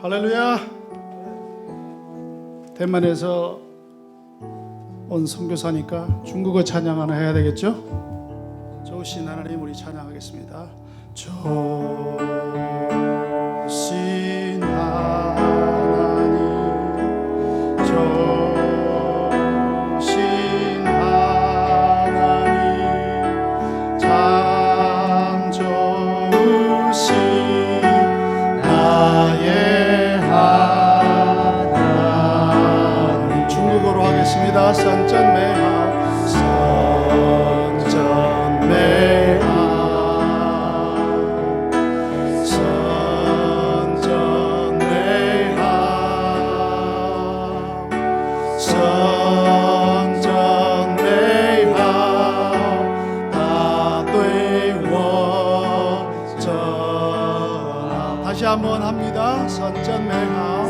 할렐루야. 대만에서 온 선교사니까 중국어 찬양 하나 해야 되겠죠? 좋으신 하나님 우리 찬양하겠습니다. 좋으신 하나님, 좋으신 하나님, 참 좋으신 나의 하나님. 중국어로 하겠습니다. 선전매하 선전매하 선전매하 선전매하 다되워져. 다시 한번 합니다. 선전매하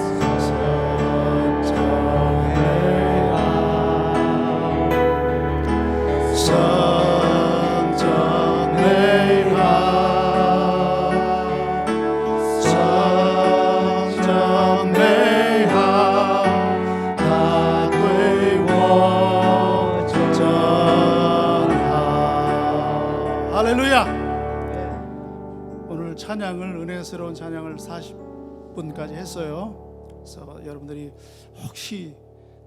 할렐루야. 오늘 찬양을 은혜스러운 찬양을 40분까지 했어요. 그래서 여러분들이 혹시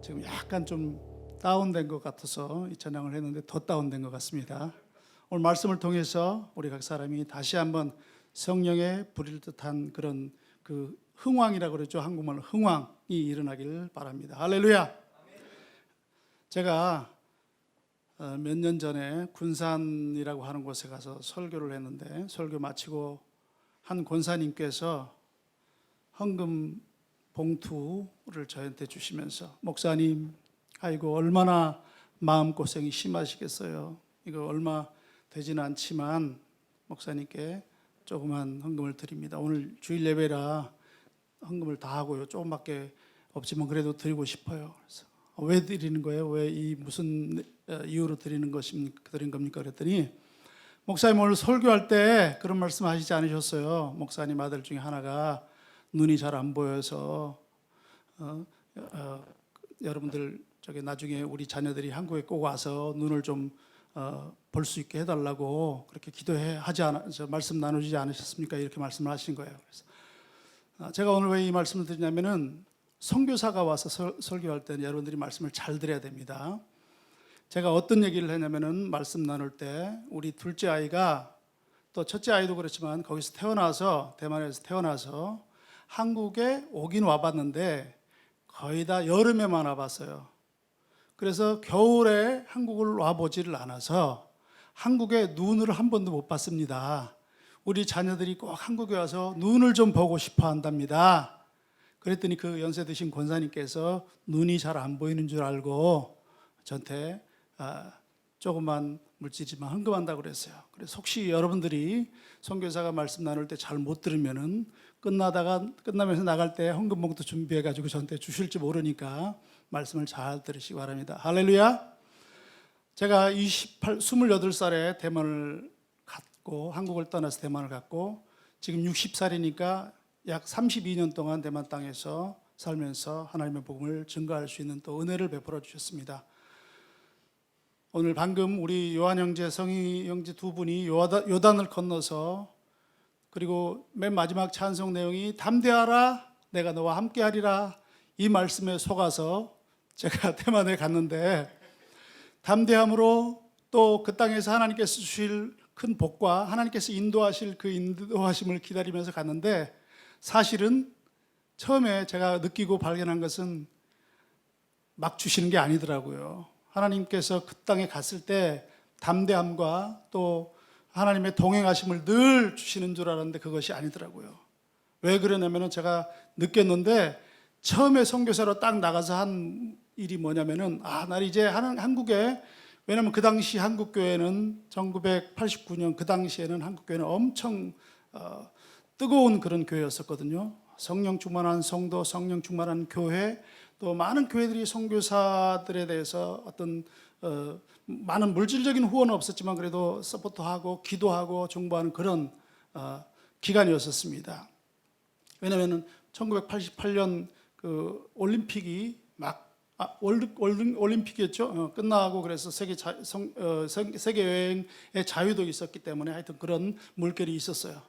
지금 약간 좀 다운된 것 같아서 이 찬양을 했는데 더 다운된 것 같습니다. 오늘 말씀을 통해서 우리 각 사람이 다시 한번 성령에 부릴 듯한 그런 그 흥왕이라고 그러죠. 한국말로 흥왕이 일어나길 바랍니다. 할렐루야. 제가 몇 년 전에 군산이라고 하는 곳에 가서 설교를 했는데, 설교 마치고 한 권사님께서 헌금 봉투를 저한테 주시면서, 목사님, 아이고 얼마나 마음고생이 심하시겠어요. 이거 얼마 되지는 않지만 목사님께 조그만 헌금을 드립니다. 오늘 주일 예배라 헌금을 다 하고요. 조금밖에 없지만 그래도 드리고 싶어요. 그래서 왜 드리는 거예요? 왜 이 무슨 이유로 드리는 겁니까? 그랬더니 목사님 오늘 설교할 때 그런 말씀 하시지 않으셨어요. 목사님 아들 중에 하나가 눈이 잘 안 보여서 여러분들 나중에 우리 자녀들이 한국에 꼭 와서 눈을 좀 볼 수 있게 해달라고 그렇게 말씀 나누지 않으셨습니까? 이렇게 말씀을 하신 거예요. 그래서 제가 오늘 왜 이 말씀을 드리냐면은 선교사가 와서 설교할 때는 여러분들이 말씀을 잘 들어야 됩니다. 제가 어떤 얘기를 했냐면은 말씀 나눌 때 우리 둘째 아이가, 또 첫째 아이도 그렇지만 거기서 태어나서, 대만에서 태어나서 한국에 오긴 와봤는데 거의 다 여름에만 와봤어요. 그래서 겨울에 한국을 와보지를 않아서 한국에 눈을 한 번도 못 봤습니다. 우리 자녀들이 꼭 한국에 와서 눈을 좀 보고 싶어 한답니다. 그랬더니 그 연세 드신 권사님께서 눈이 잘 안 보이는 줄 알고 저한테 조그만 물질이지만 헌금한다고 그랬어요. 그래서 혹시 여러분들이 선교사가 말씀 나눌 때 잘 못 들으면은 끝나면서 나갈 때 헌금 봉투 준비해가지고 저한테 주실지 모르니까 말씀을 잘 들으시기 바랍니다. 할렐루야. 제가 28살에 대만을 갔고, 한국을 떠나서 대만을 갔고, 지금 60살이니까 약 32년 동안 대만 땅에서 살면서 하나님의 복음을 증거할 수 있는 또 은혜를 베풀어 주셨습니다. 오늘 방금 우리 요한 형제, 성희 형제 두 분이 요단을 건너서, 그리고 맨 마지막 찬송 내용이 담대하라 내가 너와 함께하리라, 이 말씀에 속아서 제가 대만에 갔는데, 담대함으로 또 그 땅에서 하나님께서 주실 큰 복과 하나님께서 인도하실 그 인도하심을 기다리면서 갔는데, 사실은 처음에 제가 느끼고 발견한 것은 막 주시는 게 아니더라고요. 하나님께서 그 땅에 갔을 때 담대함과 또 하나님의 동행하심을 늘 주시는 줄 알았는데 그것이 아니더라고요. 왜 그러냐면 제가 느꼈는데, 처음에 선교사로 딱 나가서 한 일이 뭐냐면은, 나 이제 한국에, 왜냐면 그 당시 한국교회는 1989년 그 당시에는 한국교회는 엄청 뜨거운 그런 교회였었거든요. 성령 충만한 성도, 성령 충만한 교회, 또 많은 교회들이 선교사들에 대해서 어떤 많은 물질적인 후원은 없었지만 그래도 서포트하고 기도하고 중보하는 그런 기간이었었습니다. 왜냐하면 1988년 그 올림픽이 올림픽이었죠. 끝나고 그래서 세계 여행의 자유도 있었기 때문에 하여튼 그런 물결이 있었어요.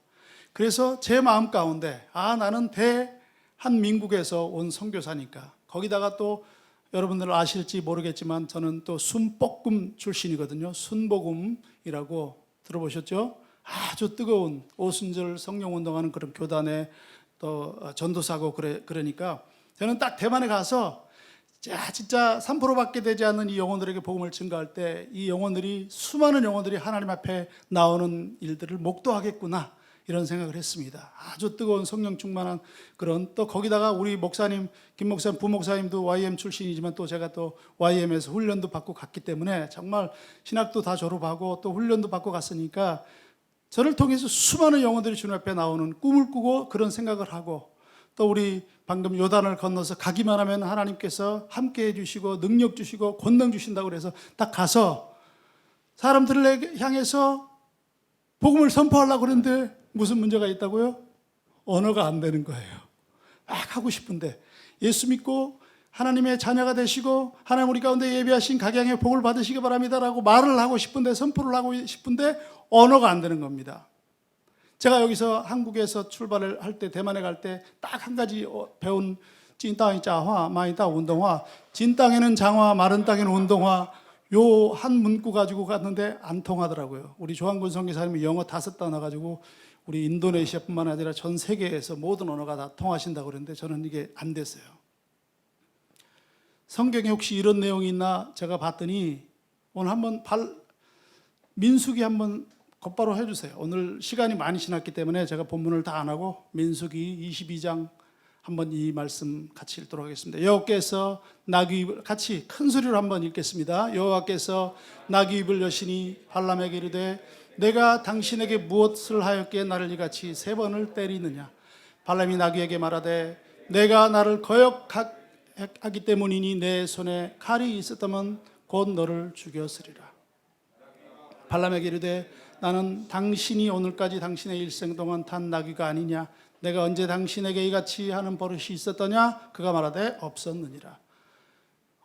그래서 제 마음 가운데 나는 대한민국에서 온 선교사니까, 거기다가 또 여러분들 아실지 모르겠지만 저는 또 순복음 출신이거든요. 순복음이라고 들어보셨죠? 아주 뜨거운 오순절 성령운동하는 그런 교단에 또 전도사고 그러니까 저는 딱 대만에 가서 진짜 3%밖에 되지 않는 이 영혼들에게 복음을 증거할 때 이 영혼들이, 수많은 영혼들이 하나님 앞에 나오는 일들을 목도하겠구나, 이런 생각을 했습니다. 아주 뜨거운 성령 충만한 그런, 또 거기다가 우리 목사님, 김 목사님, 부목사님도 YM 출신이지만 또 제가 또 YM에서 훈련도 받고 갔기 때문에 정말 신학도 다 졸업하고 또 훈련도 받고 갔으니까 저를 통해서 수많은 영혼들이 주님 앞에 나오는 꿈을 꾸고 그런 생각을 하고, 또 우리 방금 요단을 건너서 가기만 하면 하나님께서 함께 해주시고 능력 주시고 권능 주신다고 그래서 딱 가서 사람들을 향해서 복음을 선포하려고 그러는데 무슨 문제가 있다고요? 언어가 안 되는 거예요. 막 하고 싶은데, 예수 믿고 하나님의 자녀가 되시고 하나님 우리 가운데 예비하신 각양의 복을 받으시기 바랍니다라고 말을 하고 싶은데, 선포를 하고 싶은데 언어가 안 되는 겁니다. 제가 여기서 한국에서 출발을 할 때, 대만에 갈 때 딱 한 가지 배운, 찐땅이 짜화, 마이따 운동화, 진땅에는 장화, 마른 땅에는 운동화, 요 한 문구 가지고 갔는데 안 통하더라고요. 우리 조한군 선교사님이 영어 5단어 가지고 우리 인도네시아뿐만 아니라 전 세계에서 모든 언어가 다 통하신다고 그랬는데 저는 이게 안 됐어요. 성경에 혹시 이런 내용이 있나 제가 봤더니, 오늘 한번 민수기 한번 곧바로 해주세요. 오늘 시간이 많이 지났기 때문에 제가 본문을 다 안 하고 민수기 22장 한번 이 말씀 같이 읽도록 하겠습니다. 여호와께서 나귀입을, 같이 큰 소리로 한번 읽겠습니다. 여호와께서 나귀입을 여시니 발람에게 이르되 내가 당신에게 무엇을 하였기에 나를 이같이 3번을 때리느냐. 발람이 나귀에게 말하되 내가 나를 거역하기 때문이니 내 손에 칼이 있었다면 곧 너를 죽였으리라. 발람에게 이르되 나는 당신이 오늘까지 당신의 일생 동안 탄 나귀가 아니냐. 내가 언제 당신에게 이같이 하는 버릇이 있었더냐. 그가 말하되 없었느니라.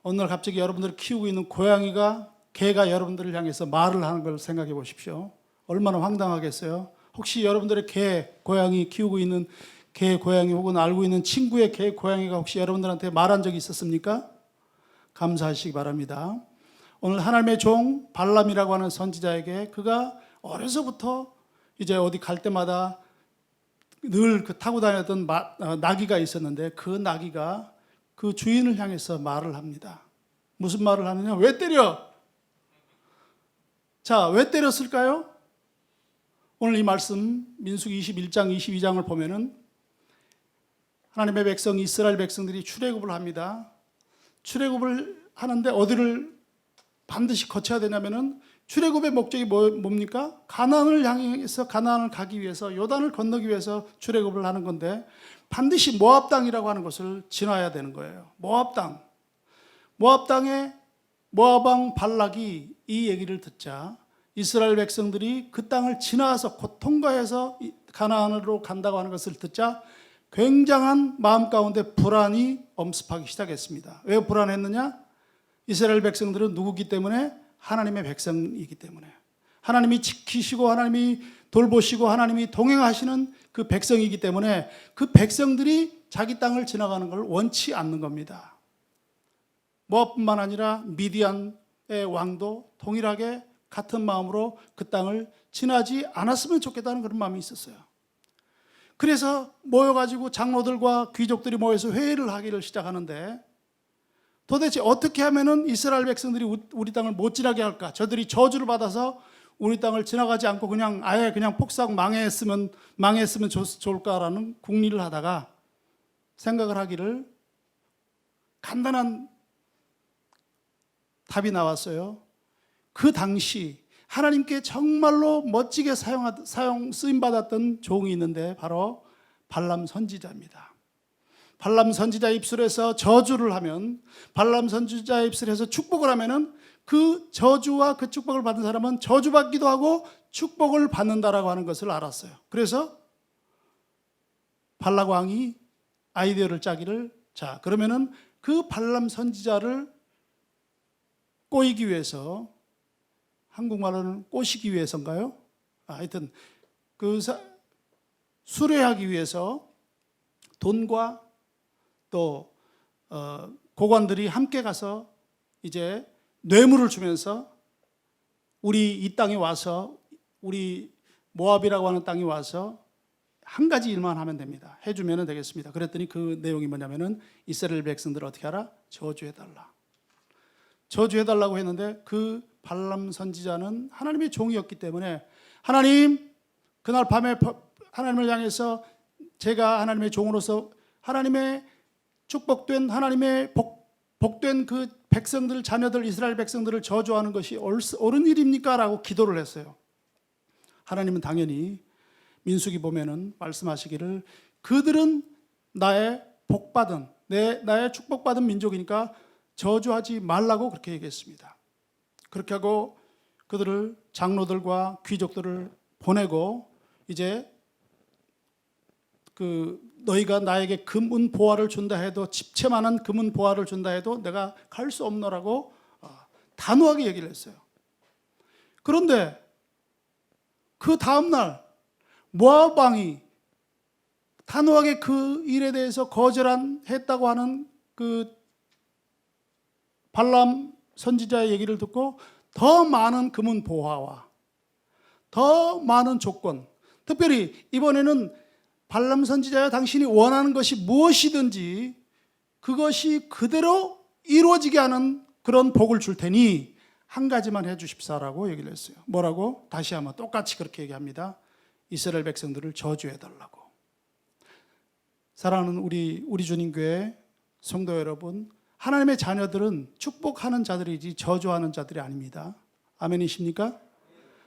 오늘 갑자기 여러분들이 키우고 있는 고양이가, 개가 여러분들을 향해서 말을 하는 걸 생각해 보십시오. 얼마나 황당하겠어요. 혹시 여러분들의 개, 고양이 키우고 있는 개, 고양이 혹은 알고 있는 친구의 개, 고양이가 혹시 여러분들한테 말한 적이 있었습니까? 감사하시기 바랍니다. 오늘 하나님의 종 발람이라고 하는 선지자에게, 그가 어려서부터 이제 어디 갈 때마다 늘 그 타고 다녔던 나귀가 있었는데, 그 나귀가 그 주인을 향해서 말을 합니다. 무슨 말을 하느냐? 왜 때려? 자, 왜 때렸을까요? 오늘 이 말씀 민수기 21장 22장을 보면은 하나님의 백성 이스라엘 백성들이 출애굽을 합니다. 출애굽을 하는데 어디를 반드시 거쳐야 되냐면은, 출애굽의 목적이 뭡니까? 가나안을 향해서, 가나안을 가기 위해서, 요단을 건너기 위해서 출애굽을 하는 건데 반드시 모압 땅이라고 하는 것을 지나야 되는 거예요. 모압 땅. 모압 땅에 모압 왕 발락이 이 얘기를 듣자 이스라엘 백성들이 그 땅을 지나서 곧 통과해서 가나안으로 간다고 하는 것을 듣자 굉장한 마음 가운데 불안이 엄습하기 시작했습니다. 왜 불안했느냐? 이스라엘 백성들은 누구기 때문에? 하나님의 백성이기 때문에. 하나님이 지키시고 하나님이 돌보시고 하나님이 동행하시는 그 백성이기 때문에 그 백성들이 자기 땅을 지나가는 걸 원치 않는 겁니다. 모압뿐만 아니라 미디안의 왕도 동일하게 같은 마음으로 그 땅을 지나지 않았으면 좋겠다는 그런 마음이 있었어요. 그래서 모여가지고 장로들과 귀족들이 모여서 회의를 하기를 시작하는데, 도대체 어떻게 하면은 이스라엘 백성들이 우리 땅을 못 지나게 할까? 저들이 저주를 받아서 우리 땅을 지나가지 않고 그냥 아예 그냥 폭삭 망했으면 좋을까라는 궁리를 하다가 생각을 하기를, 간단한 답이 나왔어요. 그 당시 하나님께 정말로 멋지게 쓰임받았던 종이 있는데 바로 발람 선지자입니다. 발람 선지자 입술에서 저주를 하면, 발람 선지자 입술에서 축복을 하면은 그 저주와 그 축복을 받은 사람은 저주받기도 하고 축복을 받는다라고 하는 것을 알았어요. 그래서 발락 왕이 아이디어를 짜기를, 자 그러면은 그 발람 선지자를 꼬이기 위해서, 한국말로는 꼬시기 위해서인가요? 하여튼 수뢰하기 위해서 돈과 또 고관들이 함께 가서 이제 뇌물을 주면서 우리 이 땅에 와서, 우리 모압이라고 하는 땅에 와서 한 가지 일만 하면 됩니다. 해주면 되겠습니다. 그랬더니 그 내용이 뭐냐면은 이스라엘 백성들을 어떻게 하라? 저주해달라. 저주해달라고 했는데 그 발람 선지자는 하나님의 종이었기 때문에, 하나님, 그날 밤에 하나님을 향해서 제가 하나님의 종으로서 하나님의 축복된, 하나님의 복된 그 백성들, 자녀들, 이스라엘 백성들을 저주하는 것이 옳은 일입니까? 라고 기도를 했어요. 하나님은 당연히 민수기 보면은 말씀하시기를, 그들은 나의 복받은, 나의 축복받은 민족이니까 저주하지 말라고 그렇게 얘기했습니다. 그렇게 하고 그들을, 장로들과 귀족들을 보내고, 이제 너희가 나에게 금은 보화를 준다 해도, 집채만한 금은 보화를 준다 해도 내가 갈 수 없노라고 단호하게 얘기를 했어요. 그런데 그 다음날 모압 왕이 단호하게 그 일에 대해서 거절했다고 하는 그 발람 선지자의 얘기를 듣고 더 많은 금은 보화와 더 많은 조건, 특별히 이번에는 발람 선지자야, 당신이 원하는 것이 무엇이든지 그것이 그대로 이루어지게 하는 그런 복을 줄 테니 한 가지만 해 주십사라고 얘기를 했어요. 뭐라고? 다시 한번 똑같이 그렇게 얘기합니다. 이스라엘 백성들을 저주해달라고. 사랑하는 우리 주님 교회 성도 여러분, 하나님의 자녀들은 축복하는 자들이지 저주하는 자들이 아닙니다. 아멘이십니까?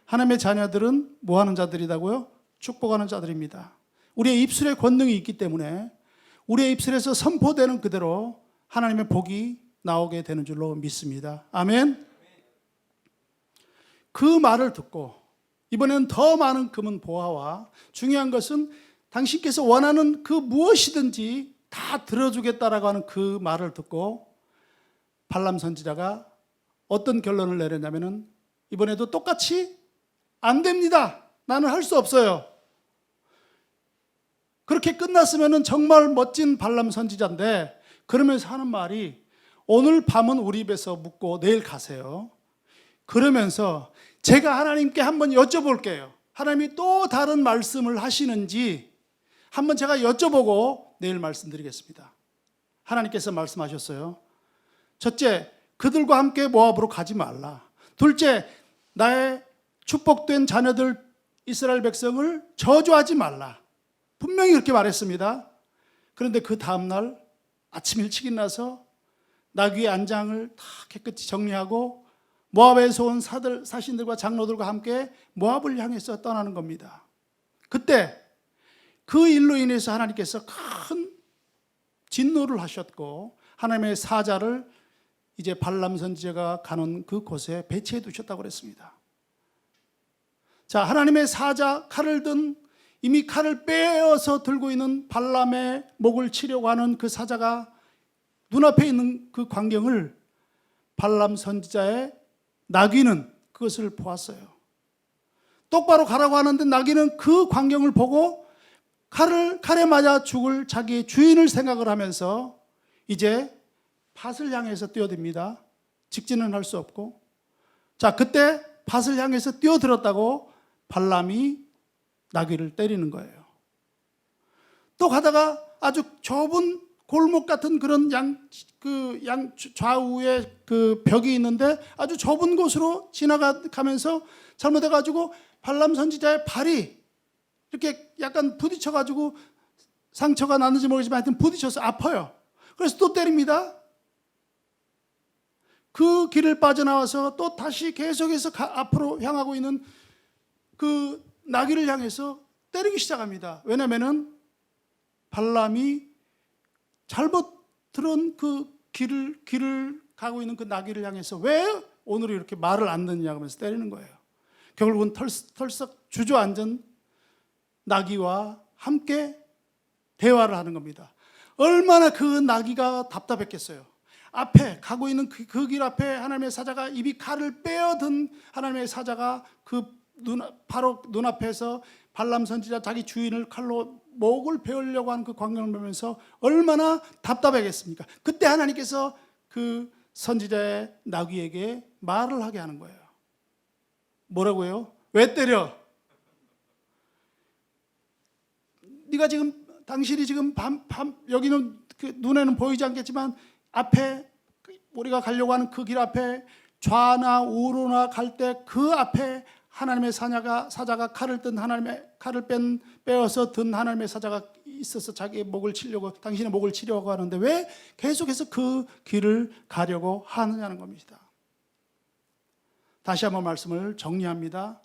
하나님의 자녀들은 뭐 하는 자들이라고요? 축복하는 자들입니다. 우리의 입술에 권능이 있기 때문에 우리의 입술에서 선포되는 그대로 하나님의 복이 나오게 되는 줄로 믿습니다. 아멘. 그 말을 듣고 이번에는 더 많은 금은 보화와, 중요한 것은 당신께서 원하는 그 무엇이든지 다 들어주겠다라고 하는 그 말을 듣고 발람 선지자가 어떤 결론을 내렸냐면은, 이번에도 똑같이 안 됩니다. 나는 할 수 없어요. 그렇게 끝났으면 정말 멋진 발람 선지자인데, 그러면서 하는 말이, 오늘 밤은 우리 집에서 묵고 내일 가세요. 그러면서 제가 하나님께 한번 여쭤볼게요. 하나님이 또 다른 말씀을 하시는지 한번 제가 여쭤보고 내일 말씀드리겠습니다. 하나님께서 말씀하셨어요. 첫째, 그들과 함께 모압으로 가지 말라. 둘째, 나의 축복된 자녀들 이스라엘 백성을 저주하지 말라. 분명히 그렇게 말했습니다. 그런데 그 다음날 아침 일찍 일어나서 나귀의 안장을 다 깨끗이 정리하고 모압에서 온 사신들과 장로들과 함께 모압을 향해서 떠나는 겁니다. 그때 그 일로 인해서 하나님께서 큰 진노를 하셨고, 하나님의 사자를 이제 발람 선지자가 가는 그곳에 배치해 두셨다고 그랬습니다. 자, 하나님의 사자, 칼을 든, 이미 칼을 빼어서 들고 있는 발람의 목을 치려고 하는 그 사자가 눈앞에 있는 그 광경을 발람 선지자의 나귀는 그것을 보았어요. 똑바로 가라고 하는데 나귀는 그 광경을 보고 칼에 맞아 죽을 자기의 주인을 생각을 하면서 이제 밭을 향해서 뛰어듭니다. 직진은 할 수 없고. 자, 그때 밭을 향해서 뛰어들었다고 발람이 나귀를 때리는 거예요. 또 가다가 아주 좁은 골목 같은 그런 양 좌우에 그 벽이 있는데 아주 좁은 곳으로 지나가면서 잘못해가지고 발람 선지자의 발이 이렇게 약간 부딪혀가지고 상처가 났는지 모르겠지만 하여튼 부딪혀서 아파요. 그래서 또 때립니다. 그 길을 빠져나와서 또 다시 계속해서 앞으로 향하고 있는 그 나귀를 향해서 때리기 시작합니다. 왜냐하면 발람이 잘못 들은 그 길을 가고 있는 그 나귀를 향해서 왜 오늘 이렇게 말을 안 듣느냐 하면서 때리는 거예요. 결국은 털썩 주저앉은 나귀와 함께 대화를 하는 겁니다. 얼마나 그 나귀가 답답했겠어요. 앞에 가고 있는 그 길 앞에 하나님의 사자가 입이 칼을 빼어든 하나님의 사자가 바로 눈앞에서 발람 선지자 자기 주인을 칼로 목을 베으려고 하는 그 광경을 보면서 얼마나 답답하겠습니까? 그때 하나님께서 그 선지자의 나귀에게 말을 하게 하는 거예요. 뭐라고요? 왜 때려? 네가 지금 당신이 지금 여기는 눈에는 보이지 않겠지만 앞에 우리가 가려고 하는 그 길 앞에 좌나 우로나 갈 때 그 앞에 하나님의 사자가 칼을 빼어서 든 하나님의 사자가 있어서 자기의 목을 치려고, 당신의 목을 치려고 하는데 왜 계속해서 그 길을 가려고 하느냐는 겁니다. 다시 한번 말씀을 정리합니다.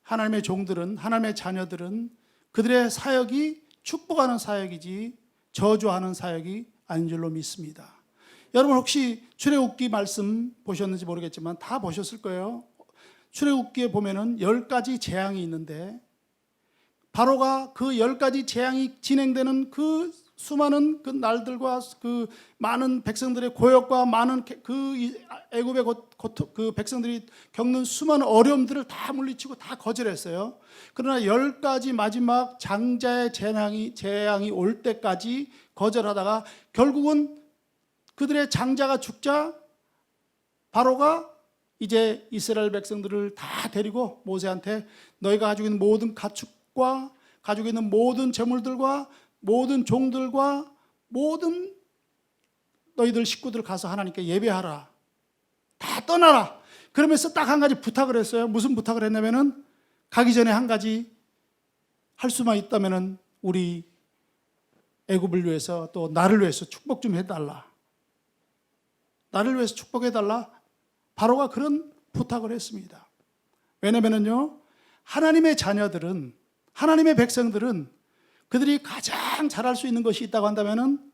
하나님의 종들은, 하나님의 자녀들은 그들의 사역이 축복하는 사역이지 저주하는 사역이 아닌 줄로 믿습니다. 여러분 혹시 출애굽기 말씀 보셨는지 모르겠지만 다 보셨을 거예요. 출애굽기에 보면은 10가지 재앙이 있는데 바로가 그 10가지 재앙이 진행되는 그 수많은 그 날들과 그 많은 백성들의 고역과 많은 그 애굽의 그 백성들이 겪는 수많은 어려움들을 다 물리치고 다 거절했어요. 그러나 10가지 마지막 장자의 재앙이 올 때까지 거절하다가 결국은 그들의 장자가 죽자 바로가 이제 이스라엘 백성들을 다 데리고 모세한테 너희가 가지고 있는 모든 가축과 가지고 있는 모든 재물들과 모든 종들과 모든 너희들 식구들 가서 하나님께 예배하라. 다 떠나라. 그러면서 딱 한 가지 부탁을 했어요. 무슨 부탁을 했냐면은 가기 전에 한 가지 할 수만 있다면은 우리 애굽을 위해서 또 나를 위해서 축복 좀 해달라. 나를 위해서 축복해달라. 바로가 그런 부탁을 했습니다. 왜냐면은요, 하나님의 자녀들은, 하나님의 백성들은 그들이 가장 잘할 수 있는 것이 있다고 한다면은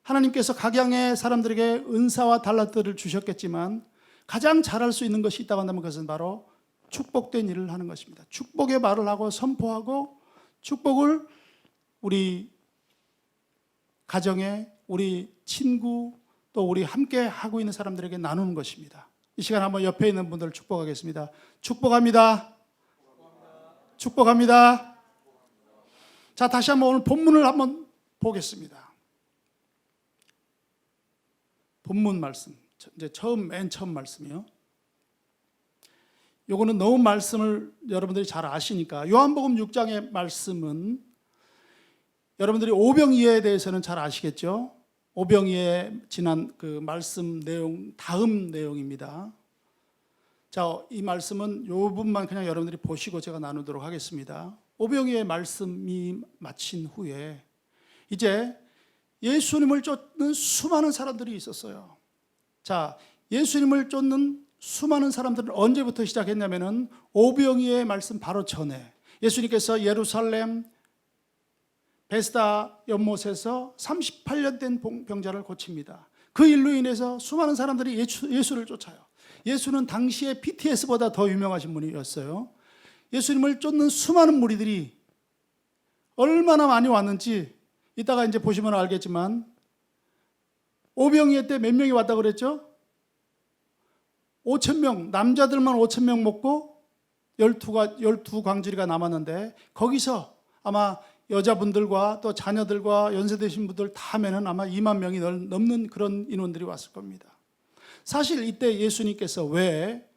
하나님께서 각양의 사람들에게 은사와 달란트를 주셨겠지만 가장 잘할 수 있는 것이 있다고 한다면 그것은 바로 축복된 일을 하는 것입니다. 축복의 말을 하고 선포하고 축복을 우리 가정에, 우리 친구, 또 우리 함께 하고 있는 사람들에게 나누는 것입니다. 이 시간 한번 옆에 있는 분들을 축복하겠습니다. 축복합니다. 축복합니다. 자, 다시 한번 오늘 본문을 한번 보겠습니다. 본문 말씀. 이제 맨 처음 말씀이요. 요거는 너무 말씀을 여러분들이 잘 아시니까 요한복음 6장의 말씀은 여러분들이 오병이어에 대해서는 잘 아시겠죠? 오병이어의 지난 그 말씀 내용 다음 내용입니다. 자, 이 말씀은 요 부분만 그냥 여러분들이 보시고 제가 나누도록 하겠습니다. 오병이어의 말씀이 마친 후에 이제 예수님을 쫓는 수많은 사람들이 있었어요. 자, 예수님을 쫓는 수많은 사람들은 언제부터 시작했냐면은 오병이어의 말씀 바로 전에 예수님께서 예루살렘 베스다 연못에서 38년 된 병자를 고칩니다. 그 일로 인해서 수많은 사람들이 예수를 쫓아요. 예수는 당시에 BTS보다 더 유명하신 분이었어요. 예수님을 쫓는 수많은 무리들이 얼마나 많이 왔는지 이따가 이제 보시면 알겠지만 오병이어 때 몇 명이 왔다고 그랬죠? 5,000명, 남자들만 5,000명 먹고 12광주리가 남았는데 거기서 아마 여자분들과 또 자녀들과 연세되신 분들 다 하면은 아마 2만 명이 넘는 그런 인원들이 왔을 겁니다. 사실 이때 예수님께서 왜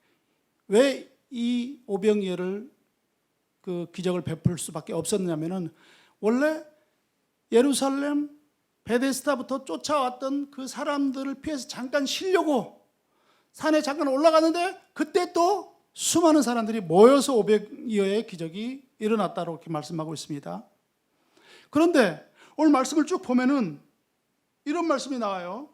이 오병이어를 그 기적을 베풀 수밖에 없었냐면은 원래 예루살렘 베데스다부터 쫓아왔던 그 사람들을 피해서 잠깐 쉬려고 산에 잠깐 올라갔는데 그때 또 수많은 사람들이 모여서 오병이어의 기적이 일어났다고 이렇게 말씀하고 있습니다. 그런데 오늘 말씀을 쭉 보면은 이런 말씀이 나와요.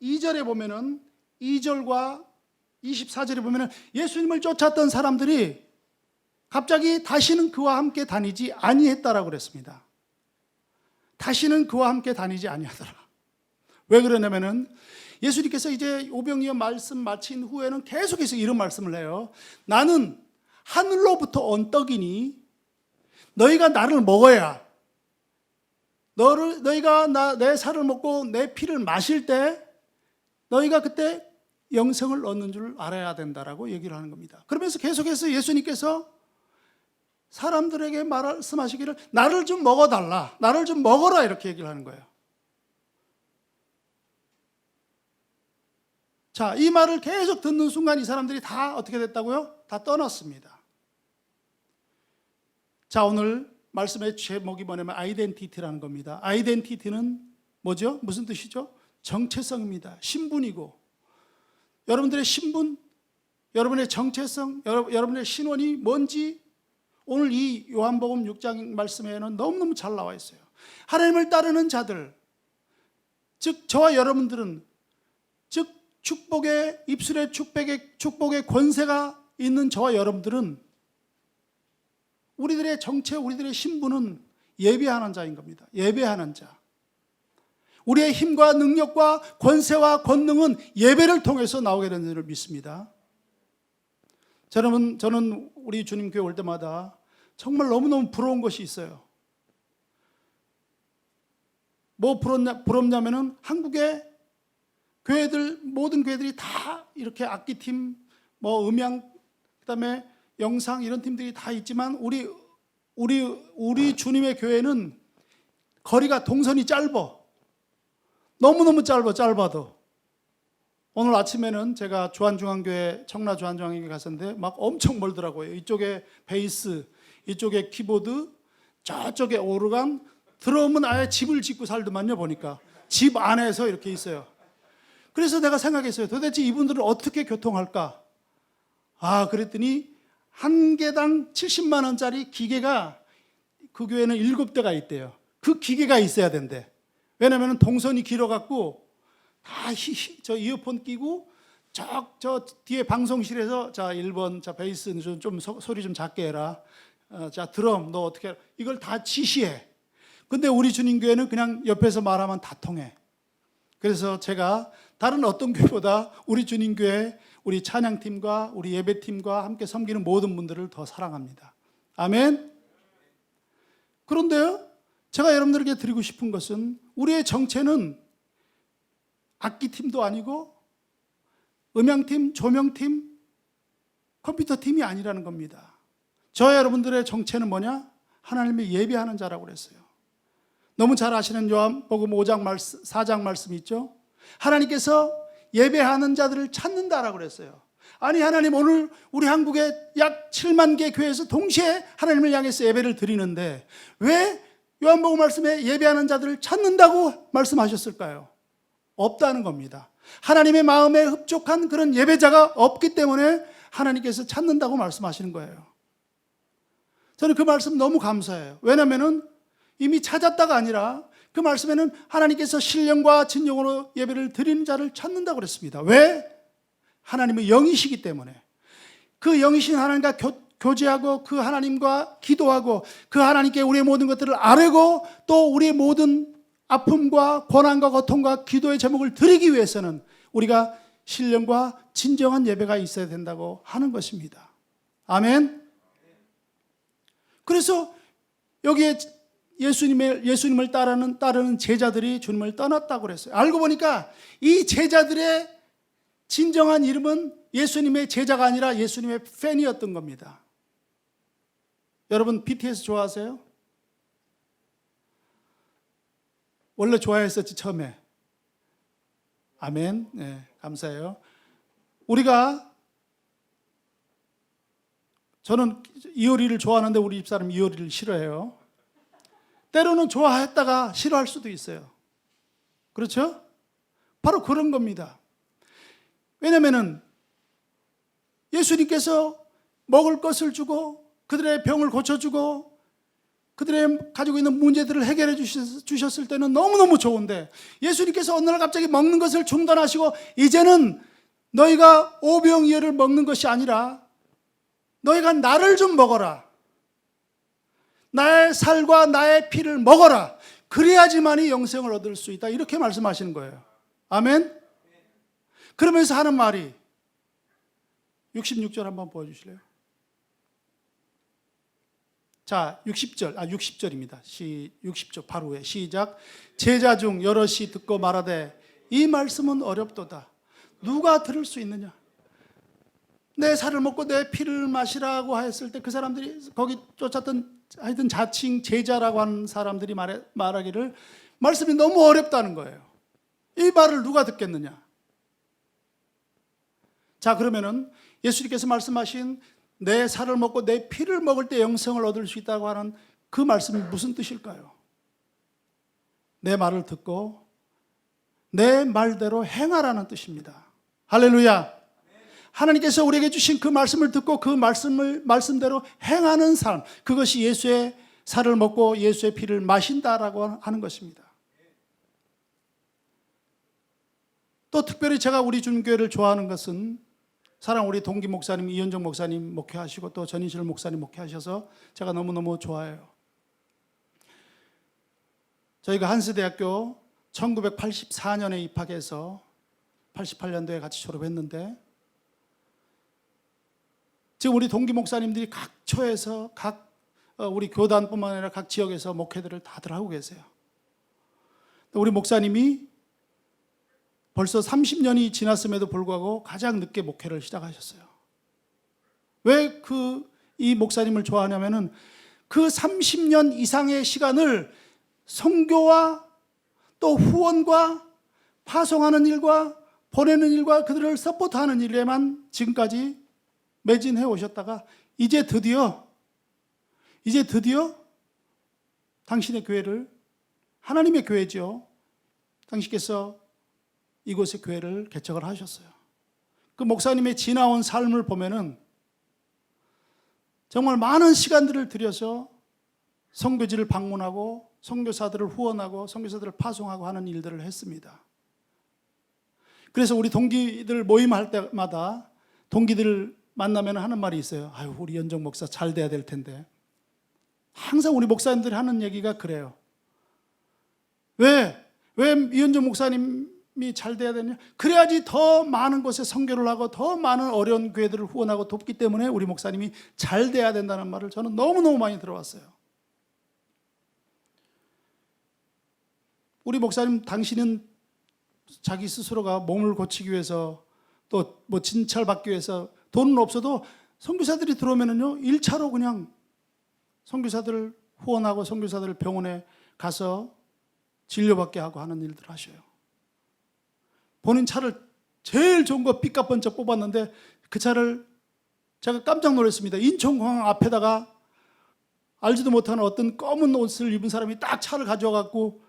2절에 보면은 2절과 24절에 보면은 예수님을 쫓았던 사람들이 갑자기 다시는 그와 함께 다니지 아니했다라고 그랬습니다. 다시는 그와 함께 다니지 아니하더라. 왜 그러냐면은 예수님께서 이제 오병이어 말씀 마친 후에는 계속해서 이런 말씀을 해요. 나는 하늘로부터 온 떡이니 너희가 나를 먹어야, 너희가 내 살을 먹고 내 피를 마실 때 너희가 그때 영생을 얻는 줄 알아야 된다라고 얘기를 하는 겁니다. 그러면서 계속해서 예수님께서 사람들에게 말씀하시기를 나를 좀 먹어달라, 나를 좀 먹어라 이렇게 얘기를 하는 거예요. 자, 이 말을 계속 듣는 순간 이 사람들이 다 어떻게 됐다고요? 다 떠났습니다. 자, 오늘 말씀의 제목이 뭐냐면 아이덴티티라는 겁니다. 아이덴티티는 뭐죠? 무슨 뜻이죠? 정체성입니다. 신분이고, 여러분들의 신분, 여러분의 정체성, 여러분의 신원이 뭔지 오늘 이 요한복음 6장 말씀에는 너무너무 잘 나와 있어요. 하나님을 따르는 자들, 즉 저와 여러분들은, 즉 축복의 입술의 축복의 권세가 있는 저와 여러분들은 우리들의 정체, 우리들의 신분은 예배하는 자인 겁니다. 예배하는 자. 우리의 힘과 능력과 권세와 권능은 예배를 통해서 나오게 되는 줄 믿습니다. 저는 우리 주님 교회 올 때마다 정말 너무너무 부러운 것이 있어요. 뭐 부럽냐면은 한국의 교회들, 모든 교회들이 다 이렇게 악기팀, 뭐 음향, 그다음에 영상 이런 팀들이 다 있지만 우리 주님의 교회는 거리가 동선이 짧아. 너무너무 짧아도. 오늘 아침에는 제가 주한중앙교회, 청라 주한중앙교회 갔었는데 막 엄청 멀더라고요. 이쪽에 베이스, 이쪽에 키보드, 저쪽에 오르간, 드럼은 아예 집을 짓고 살더만요. 보니까 집 안에서 이렇게 있어요. 그래서 내가 생각했어요. 도대체 이분들은 어떻게 교통할까? 그랬더니 한 개당 70만 원짜리 기계가 그 교회는 7대가 있대요. 그 기계가 있어야 된대. 왜냐하면 동선이 길어갖고 다 저 이어폰 끼고 저 뒤에 방송실에서 자 1번 자 베이스 좀 소리 좀 작게 해라. 자 드럼 너 어떻게 해라. 이걸 다 지시해. 근데 우리 주님 교회는 그냥 옆에서 말하면 다 통해. 그래서 제가 다른 어떤 교회보다 우리 주님 교회, 우리 찬양팀과 우리 예배팀과 함께 섬기는 모든 분들을 더 사랑합니다. 아멘. 그런데요, 제가 여러분들에게 드리고 싶은 것은 우리의 정체는 악기팀도 아니고 음향팀, 조명팀, 컴퓨터팀이 아니라는 겁니다. 저와 여러분들의 정체는 뭐냐? 하나님의 예배하는 자라고 그랬어요. 너무 잘 아시는 요한복음 5장 4장 말씀 있죠? 하나님께서 예배하는 자들을 찾는다라고 그랬어요. 아니 하나님, 오늘 우리 한국에 약 7만 개 교회에서 동시에 하나님을 향해서 예배를 드리는데 왜 요한복음 말씀에 예배하는 자들을 찾는다고 말씀하셨을까요? 없다는 겁니다. 하나님의 마음에 흡족한 그런 예배자가 없기 때문에 하나님께서 찾는다고 말씀하시는 거예요. 저는 그 말씀 너무 감사해요. 왜냐하면 이미 찾았다가 아니라 그 말씀에는 하나님께서 신령과 진정으로 예배를 드리는 자를 찾는다고 그랬습니다. 왜? 하나님은 영이시기 때문에. 그 영이신 하나님과 교제하고 그 하나님과 기도하고 그 하나님께 우리의 모든 것들을 아뢰고 또 우리의 모든 아픔과 고난과 고통과 기도의 제목을 드리기 위해서는 우리가 신령과 진정한 예배가 있어야 된다고 하는 것입니다. 아멘. 그래서 여기에 예수님을 따르는 제자들이 주님을 떠났다고 그랬어요. 알고 보니까 이 제자들의 진정한 이름은 예수님의 제자가 아니라 예수님의 팬이었던 겁니다. 여러분 BTS 좋아하세요? 원래 좋아했었지 처음에. 아멘. 네, 감사해요. 저는 이효리를 좋아하는데 우리 집사람 이효리를 싫어해요. 때로는 좋아했다가 싫어할 수도 있어요. 그렇죠? 바로 그런 겁니다. 왜냐하면 예수님께서 먹을 것을 주고 그들의 병을 고쳐주고 그들의 가지고 있는 문제들을 해결해 주셨을 때는 너무너무 좋은데 예수님께서 어느 날 갑자기 먹는 것을 중단하시고 이제는 너희가 오병이어를 먹는 것이 아니라 너희가 나를 좀 먹어라. 나의 살과 나의 피를 먹어라. 그래야지만이 영생을 얻을 수 있다. 이렇게 말씀하시는 거예요. 아멘. 그러면서 하는 말이 66절 한번 보여주실래요? 자, 60절입니다. 60절 바로 후에 시작. 제자 중 여럿이 듣고 말하되 이 말씀은 어렵도다. 누가 들을 수 있느냐? 내 살을 먹고 내 피를 마시라고 했을 때 그 사람들이 거기 쫓았던 하여튼 자칭 제자라고 하는 사람들이 말하기를 말씀이 너무 어렵다는 거예요. 이 말을 누가 듣겠느냐? 자, 그러면은 예수님께서 말씀하신 내 살을 먹고 내 피를 먹을 때 영생을 얻을 수 있다고 하는 그 말씀이 무슨 뜻일까요? 내 말을 듣고 내 말대로 행하라는 뜻입니다. 할렐루야. 하나님께서 우리에게 주신 그 말씀을 듣고 그 말씀대로 행하는 삶, 그것이 예수의 살을 먹고 예수의 피를 마신다라고 하는 것입니다. 또 특별히 제가 우리 준교회를 좋아하는 것은 사랑 우리 동기 목사님, 이현정 목사님 목회하시고 또 전인실 목사님 목회하셔서 제가 너무너무 좋아해요. 저희가 한스대학교 1984년에 입학해서 88년도에 같이 졸업했는데 지금 우리 동기 목사님들이 각 초에서 우리 교단뿐만 아니라 각 지역에서 목회들을 다들 하고 계세요. 우리 목사님이 벌써 30년이 지났음에도 불구하고 가장 늦게 목회를 시작하셨어요. 왜 이 목사님을 좋아하냐면은 그 30년 이상의 시간을 선교와 또 후원과 파송하는 일과 보내는 일과 그들을 서포트하는 일에만 지금까지 매진해 오셨다가 이제 드디어 당신의 교회를, 하나님의 교회죠, 당신께서 이곳의 교회를 개척을 하셨어요. 그 목사님의 지나온 삶을 보면은 정말 많은 시간들을 들여서 선교지를 방문하고 선교사들을 후원하고 선교사들을 파송하고 하는 일들을 했습니다. 그래서 우리 동기들 모임할 때마다 동기들 만나면 하는 말이 있어요. 아유, 우리 연정 목사 잘 돼야 될 텐데. 항상 우리 목사님들이 하는 얘기가 그래요. 왜 이현정 목사님이 잘 돼야 되냐? 그래야지 더 많은 곳에 선교를 하고 더 많은 어려운 교회들을 후원하고 돕기 때문에 우리 목사님이 잘 돼야 된다는 말을 저는 너무너무 많이 들어왔어요. 우리 목사님 당신은 자기 스스로가 몸을 고치기 위해서 또 뭐 진찰받기 위해서 돈은 없어도 선교사들이 들어오면은요 1차로 그냥 선교사들을 후원하고 선교사들을 병원에 가서 진료받게 하고 하는 일들을 하셔요. 본인 차를 제일 좋은 거 삐까번쩍 뽑았는데 그 차를 제가 깜짝 놀랐습니다. 인천공항 앞에다가 알지도 못하는 어떤 검은 옷을 입은 사람이 딱 차를 가져와 갖고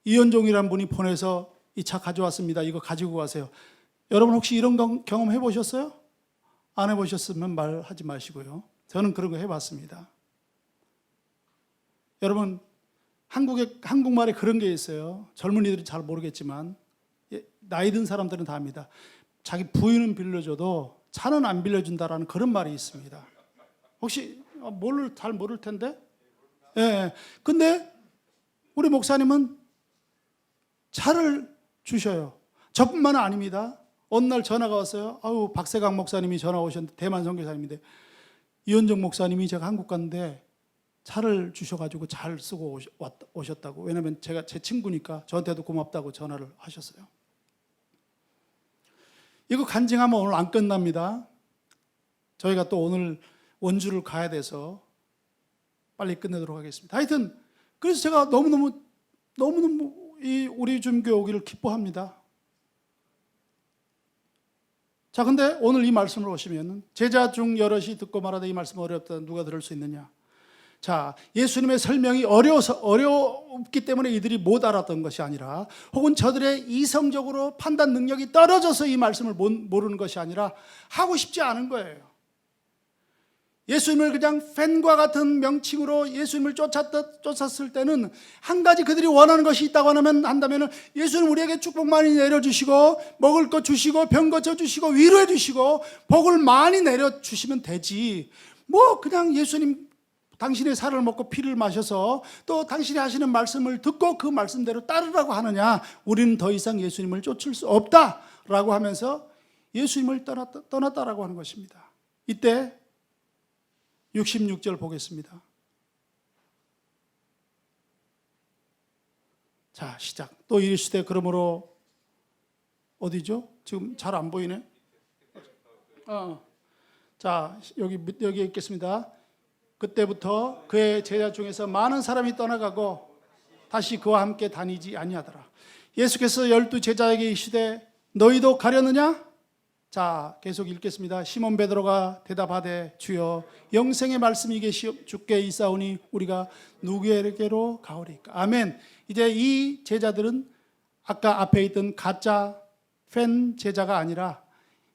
이현종이라는 분이 보내서 이 차 가져왔습니다. 이거 가지고 가세요. 여러분 혹시 이런 경험 해보셨어요? 안 해보셨으면 말하지 마시고요. 저는 그런 거 해봤습니다. 여러분 한국말에 그런 게 있어요. 젊은이들이 잘 모르겠지만 나이 든 사람들은 다 압니다. 자기 부인은 빌려줘도 차는 안 빌려준다라는 그런 말이 있습니다. 혹시 잘 모를 텐데? 예. 근데 우리 목사님은 차를 주셔요. 저뿐만은 아닙니다. 어느 날 전화가 왔어요. 아유, 박세강 목사님이 전화 오셨는데, 대만 선교사님인데, 이현정 목사님이 제가 한국 갔는데 차를 주셔가지고 잘 쓰고 오셨다고. 왜냐하면 제가 제 친구니까 저한테도 고맙다고 전화를 하셨어요. 이거 간증하면 오늘 안 끝납니다. 저희가 또 오늘 원주를 가야 돼서 빨리 끝내도록 하겠습니다. 하여튼 그래서 제가 너무너무 이 우리 준교회 오기를 기뻐합니다. 자, 근데 오늘 이 말씀을 보시면 제자 중 여럿이 듣고 말하되 이 말씀 어렵다 누가 들을 수 있느냐? 자, 예수님의 설명이 어렵기 때문에 이들이 못 알았던 것이 아니라, 혹은 저들의 이성적으로 판단 능력이 떨어져서 이 말씀을 모르는 것이 아니라 하고 싶지 않은 거예요. 예수님을 그냥 팬과 같은 명칭으로 예수님을 쫓았을 때는 한 가지 그들이 원하는 것이 있다고 한다면 예수님 우리에게 축복 많이 내려주시고 먹을 것 주시고 병 고쳐주시고 위로해 주시고 복을 많이 내려주시면 되지, 뭐 그냥 예수님 당신의 살을 먹고 피를 마셔서 또 당신이 하시는 말씀을 듣고 그 말씀대로 따르라고 하느냐? 우리는 더 이상 예수님을 쫓을 수 없다라고 하면서 예수님을 떠났다라고 하는 것입니다. 이때 66절 보겠습니다. 자, 시작. 또 이르시되 그러므로 어디죠? 지금 잘 안 보이네. 자, 여기 있겠습니다. 그때부터 그의 제자 중에서 많은 사람이 떠나가고 다시 그와 함께 다니지 아니하더라. 예수께서 12제자에게 이르시되 너희도 가려느냐? 자, 계속 읽겠습니다. 시몬 베드로가 대답하되 주여 영생의 말씀이 주께 있사오니 우리가 누구에게로 가오리까? 아멘. 이제 이 제자들은 아까 앞에 있던 가짜 팬 제자가 아니라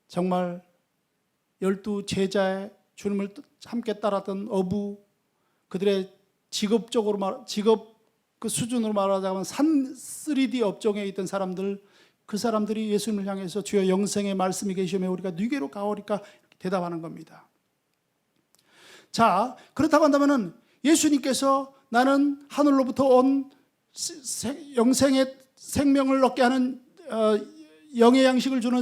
정말 12제자의 주님을 함께 따랐던 어부, 그들의 직업 그 수준으로 말하자면 3D 업종에 있던 사람들, 그 사람들이 예수님을 향해서 주여 영생의 말씀이 계시며 우리가 누구에게로 가오리까 대답하는 겁니다. 자, 그렇다고 한다면 예수님께서 나는 하늘로부터 온 영생의 생명을 얻게 하는 영의 양식을 주는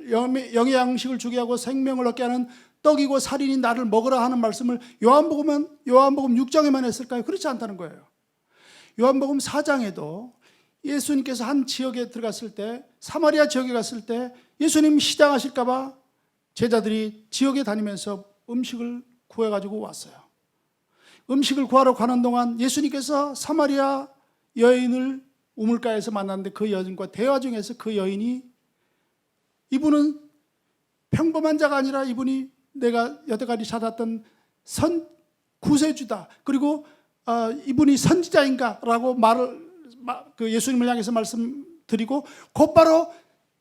영의 양식을 주게 하고 생명을 얻게 하는 떡이고 살인이 나를 먹으라 하는 말씀을 요한복음 6장에만 했을까요? 그렇지 않다는 거예요. 요한복음 4장에도 예수님께서 한 지역에 들어갔을 때, 사마리아 지역에 갔을 때 예수님 시장하실까 봐 제자들이 지역에 다니면서 음식을 구해가지고 왔어요. 음식을 구하러 가는 동안 예수님께서 사마리아 여인을 우물가에서 만났는데 그 여인과 대화 중에서 그 여인이 이분은 평범한 자가 아니라 이분이 내가 여태까지 찾았던 구세주다. 그리고 이분이 선지자인가? 라고 그 예수님을 향해서 말씀드리고 곧바로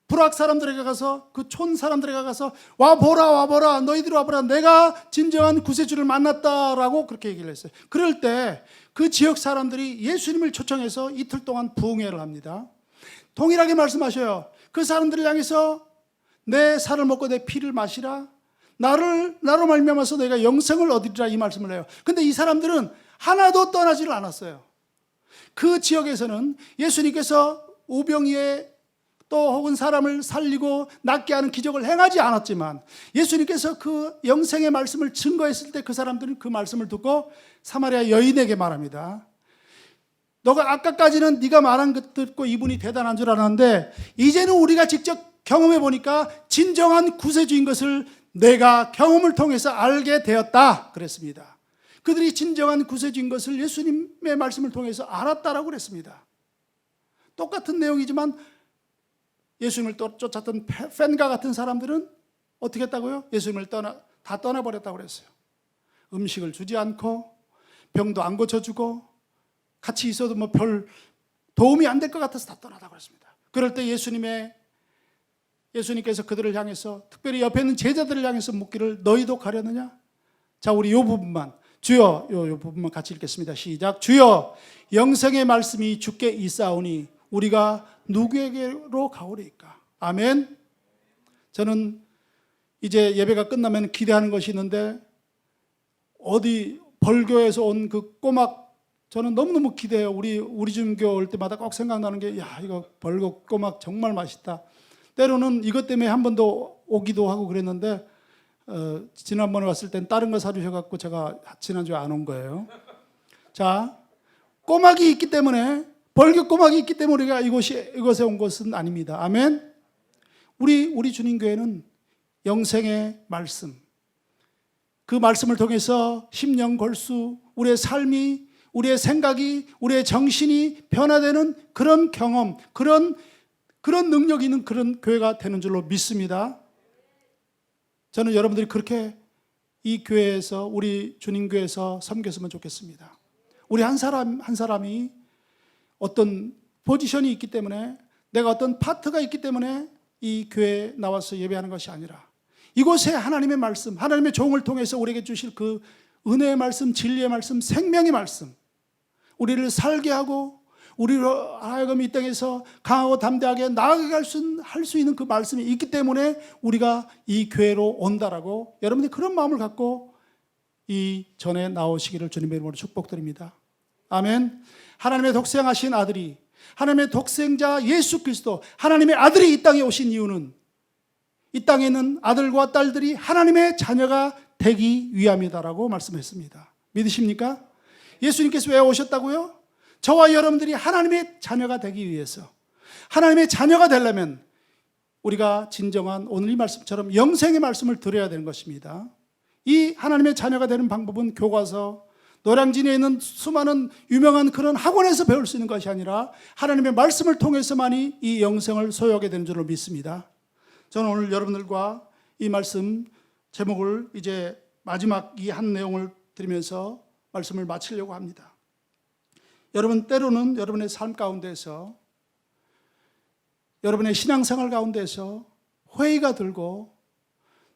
불악 사람들에게 가서 그 촌 사람들에게 가서 와보라 너희들 와보라 내가 진정한 구세주를 만났다라고 그렇게 얘기를 했어요. 그럴 때 그 지역 사람들이 예수님을 초청해서 이틀 동안 부흥회를 합니다. 동일하게 말씀하셔요. 그 사람들을 향해서 내 살을 먹고 내 피를 마시라, 나로 말미암아서 너희가 영생을 얻으리라 이 말씀을 해요. 근데 이 사람들은 하나도 떠나지를 않았어요. 그 지역에서는 예수님께서 오병이에 또 혹은 사람을 살리고 낫게 하는 기적을 행하지 않았지만 예수님께서 그 영생의 말씀을 증거했을 때 그 사람들은 그 말씀을 듣고 사마리아 여인에게 말합니다. 너가 아까까지는 네가 말한 것 듣고 이분이 대단한 줄 알았는데 이제는 우리가 직접 경험해 보니까 진정한 구세주인 것을 내가 경험을 통해서 알게 되었다 그랬습니다. 그들이 진정한 구세주인 것을 예수님의 말씀을 통해서 알았다라고 그랬습니다. 똑같은 내용이지만 예수님을 쫓았던 팬과 같은 사람들은 어떻게 했다고요? 예수님을 다 떠나버렸다고 그랬어요. 음식을 주지 않고 병도 안 고쳐주고 같이 있어도 뭐 별 도움이 안 될 것 같아서 다 떠나다고 그랬습니다. 그럴 때 예수님께서 그들을 향해서 특별히 옆에 있는 제자들을 향해서 묻기를 너희도 가려느냐? 자, 우리 요 부분만 주여 요 부분만 같이 읽겠습니다. 시작. 주여 영생의 말씀이 주께 있사오니 우리가 누구에게로 가오리까? 아멘. 저는 이제 예배가 끝나면 기대하는 것이 있는데 어디 벌교에서 온 그 꼬막 저는 너무너무 기대해요. 우리 중교 올 때마다 꼭 생각나는 게 야 이거 벌교 꼬막 정말 맛있다. 때로는 이것 때문에 한 번 더 오기도 하고 그랬는데 지난번에 왔을 땐 다른 거 사주셔갖고 제가 지난주에 안 온 거예요. 자, 꼬막이 있기 때문에 벌교 꼬막이 있기 때문에 우리가 이곳에 온 것은 아닙니다. 아멘. 우리 주님교회는 영생의 말씀, 그 말씀을 통해서 심령골수 우리의 삶이, 우리의 생각이, 우리의 정신이 변화되는 그런 경험, 그런 능력이 있는 그런 교회가 되는 줄로 믿습니다. 저는 여러분들이 그렇게 이 교회에서, 우리 주님교회에서 섬겼으면 좋겠습니다. 우리 한 사람이 어떤 포지션이 있기 때문에, 내가 어떤 파트가 있기 때문에 이 교회에 나와서 예배하는 것이 아니라 이곳에 하나님의 말씀, 하나님의 종을 통해서 우리에게 주실 그 은혜의 말씀, 진리의 말씀, 생명의 말씀, 우리를 살게 하고 우리로 하여금 이 땅에서 강하고 담대하게 나아갈 할 수 있는 그 말씀이 있기 때문에 우리가 이 교회로 온다라고 여러분들이 그런 마음을 갖고 이 전에 나오시기를 주님의 이름으로 축복드립니다. 아멘. 하나님의 독생하신 아들이, 하나님의 독생자 예수 그리스도, 하나님의 아들이 이 땅에 오신 이유는 이 땅에 있는 아들과 딸들이 하나님의 자녀가 되기 위함이다라고 말씀했습니다. 믿으십니까? 예수님께서 왜 오셨다고요? 저와 여러분들이 하나님의 자녀가 되기 위해서, 하나님의 자녀가 되려면 우리가 진정한 오늘 이 말씀처럼 영생의 말씀을 들어야 되는 것입니다. 이 하나님의 자녀가 되는 방법은 교과서, 노량진에 있는 수많은 유명한 그런 학원에서 배울 수 있는 것이 아니라 하나님의 말씀을 통해서만이 이 영생을 소유하게 되는 줄로 믿습니다. 저는 오늘 여러분들과 이 말씀 제목을 이제 마지막 이 한 내용을 드리면서 말씀을 마치려고 합니다. 여러분, 때로는 여러분의 삶 가운데서, 여러분의 신앙생활 가운데서 회의가 들고,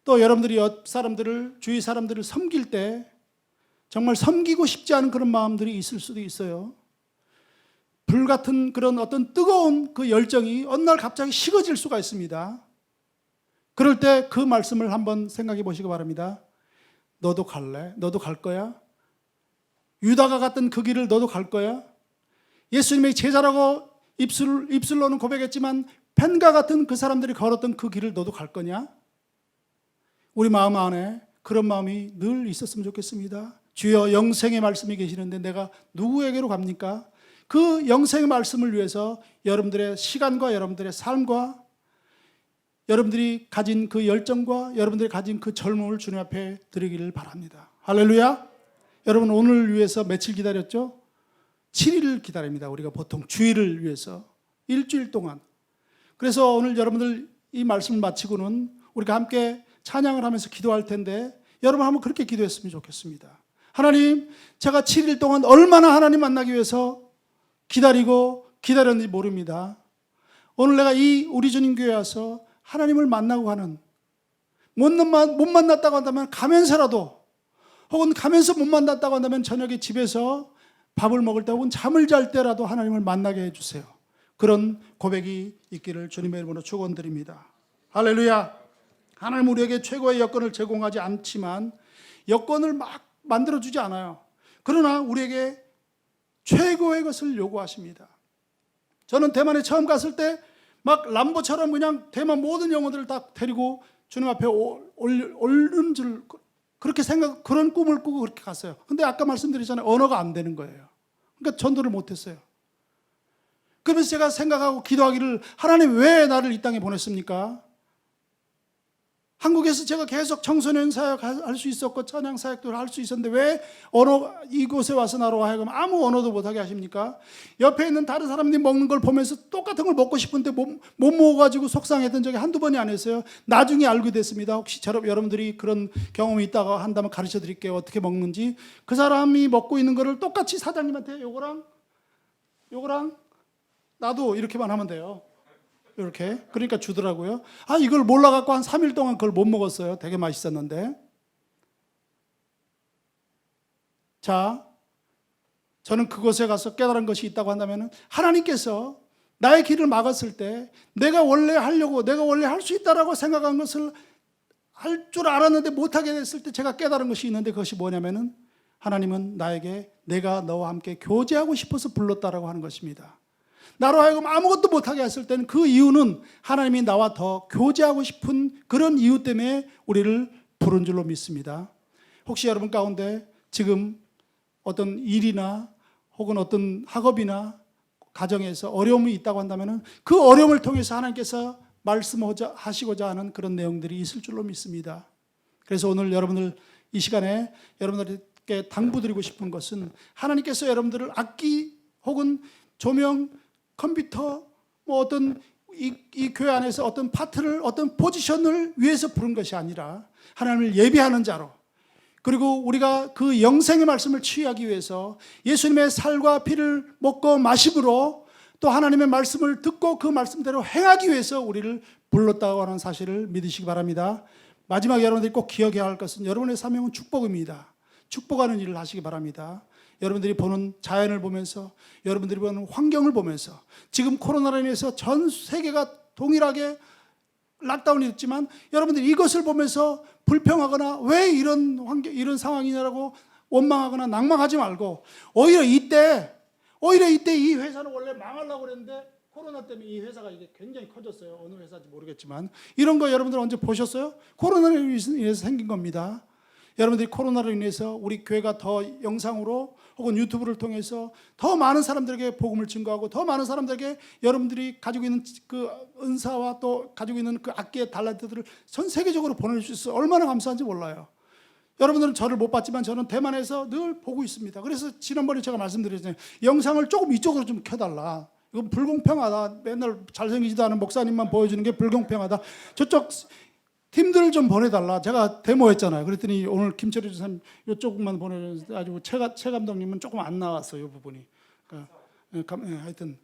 또 여러분들이 옆 사람들을, 주위 사람들을 섬길 때 정말 섬기고 싶지 않은 그런 마음들이 있을 수도 있어요. 불같은 그런 어떤 뜨거운 그 열정이 어느 날 갑자기 식어질 수가 있습니다. 그럴 때 그 말씀을 한번 생각해 보시기 바랍니다. 너도 갈래? 너도 갈 거야? 유다가 갔던 그 길을 너도 갈 거야? 예수님의 제자라고 입술로는 고백했지만 펜과 같은 그 사람들이 걸었던 그 길을 너도 갈 거냐? 우리 마음 안에 그런 마음이 늘 있었으면 좋겠습니다. 주여, 영생의 말씀이 계시는데 내가 누구에게로 갑니까? 그 영생의 말씀을 위해서 여러분들의 시간과 여러분들의 삶과 여러분들이 가진 그 열정과 여러분들이 가진 그 젊음을 주님 앞에 드리기를 바랍니다. 할렐루야. 여러분, 오늘을 위해서 며칠 기다렸죠? 7일을 기다립니다. 우리가 보통 주일을 위해서 일주일 동안. 그래서 오늘 여러분들 이 말씀을 마치고는 우리가 함께 찬양을 하면서 기도할 텐데, 여러분 한번 그렇게 기도했으면 좋겠습니다. 하나님, 제가 7일 동안 얼마나 하나님 만나기 위해서 기다렸는지 모릅니다. 오늘 내가 이 우리 주님 교회에 와서 하나님을 만나고 가는, 못 만났다고 한다면 가면서라도, 혹은 가면서 못 만났다고 한다면 저녁에 집에서 밥을 먹을 때 혹은 잠을 잘 때라도 하나님을 만나게 해주세요. 그런 고백이 있기를 주님의 이름으로 축원드립니다. 할렐루야. 하나님 우리에게 최고의 여건을 제공하지 않지만 여건을 막 만들어주지 않아요. 그러나 우리에게 최고의 것을 요구하십니다. 저는 대만에 처음 갔을 때 막 람보처럼 그냥 대만 모든 영혼들을 다 데리고 주님 앞에 오른 줄 그렇게 그런 꿈을 꾸고 그렇게 갔어요. 근데 아까 말씀드렸잖아요. 언어가 안 되는 거예요. 그러니까 전도를 못했어요. 그러면서 제가 생각하고 기도하기를, 하나님 왜 나를 이 땅에 보냈습니까? 한국에서 제가 계속 청소년 사역 할 수 있었고 찬양 사역도 할 수 있었는데 왜 이곳에 와서 나로 하여금 아무 언어도 못하게 하십니까? 옆에 있는 다른 사람들이 먹는 걸 보면서 똑같은 걸 먹고 싶은데 못 먹어가지고 속상했던 적이 한두 번이 아니었어요. 나중에 알게 됐습니다. 혹시 여러분들이 그런 경험이 있다가 한다면 가르쳐 드릴게요. 어떻게 먹는지. 그 사람이 먹고 있는 거를 똑같이 사장님한테 요거랑 나도 이렇게만 하면 돼요. 이렇게. 그러니까 주더라고요. 이걸 몰라갖고 한 3일 동안 그걸 못 먹었어요. 되게 맛있었는데. 자, 저는 그곳에 가서 깨달은 것이 있다고 한다면, 하나님께서 나의 길을 막았을 때 내가 원래 할 수 있다라고 생각한 것을 할 줄 알았는데 못하게 됐을 때 제가 깨달은 것이 있는데, 그것이 뭐냐면은 하나님은 나에게 내가 너와 함께 교제하고 싶어서 불렀다라고 하는 것입니다. 나로 하여금 아무것도 못하게 했을 때는 그 이유는 하나님이 나와 더 교제하고 싶은 그런 이유 때문에 우리를 부른 줄로 믿습니다. 혹시 여러분 가운데 지금 어떤 일이나 혹은 어떤 학업이나 가정에서 어려움이 있다고 한다면 그 어려움을 통해서 하나님께서 말씀하시고자 하는 그런 내용들이 있을 줄로 믿습니다. 그래서 오늘 여러분들 이 시간에 여러분들께 당부드리고 싶은 것은, 하나님께서 여러분들을 악기 혹은 조명, 컴퓨터, 어떤 이 교회 안에서 어떤 파트를, 어떤 포지션을 위해서 부른 것이 아니라 하나님을 예배하는 자로, 그리고 우리가 그 영생의 말씀을 취하기 위해서 예수님의 살과 피를 먹고 마심으로 또 하나님의 말씀을 듣고 그 말씀대로 행하기 위해서 우리를 불렀다고 하는 사실을 믿으시기 바랍니다. 마지막에 여러분들이 꼭 기억해야 할 것은, 여러분의 사명은 축복입니다. 축복하는 일을 하시기 바랍니다. 여러분들이 보는 자연을 보면서, 여러분들이 보는 환경을 보면서, 지금 코로나로 인해서 전 세계가 동일하게 락다운이 됐지만 여러분들이 이것을 보면서 불평하거나 왜 이런 상황이냐라고 원망하거나 낭망하지 말고, 오히려 이때 이 회사는 원래 망하려고 그랬는데 코로나 때문에 이 회사가 이게 굉장히 커졌어요. 어느 회사인지 모르겠지만 이런 거 여러분들 언제 보셨어요? 코로나로 인해서 생긴 겁니다. 여러분들이 코로나로 인해서 우리 교회가 더 영상으로 혹은 유튜브를 통해서 더 많은 사람들에게 복음을 증거하고 더 많은 사람들에게 여러분들이 가지고 있는 그 은사와 또 가지고 있는 그 악기의 달란트들을 전 세계적으로 보낼 수 있어서 얼마나 감사한지 몰라요. 여러분들은 저를 못 봤지만 저는 대만에서 늘 보고 있습니다. 그래서 지난번에 제가 말씀드렸잖아요. 영상을 조금 이쪽으로 좀 켜달라. 이건 불공평하다. 맨날 잘생기지도 않은 목사님만 보여주는 게 불공평하다. 저쪽 팀들 좀 보내달라. 제가 데모했잖아요. 그랬더니 오늘 김철희 지사님 이쪽만 보내줬는데 아주 최 감독님은 조금 안 나왔어요. 이 부분이. 그러니까, 하여튼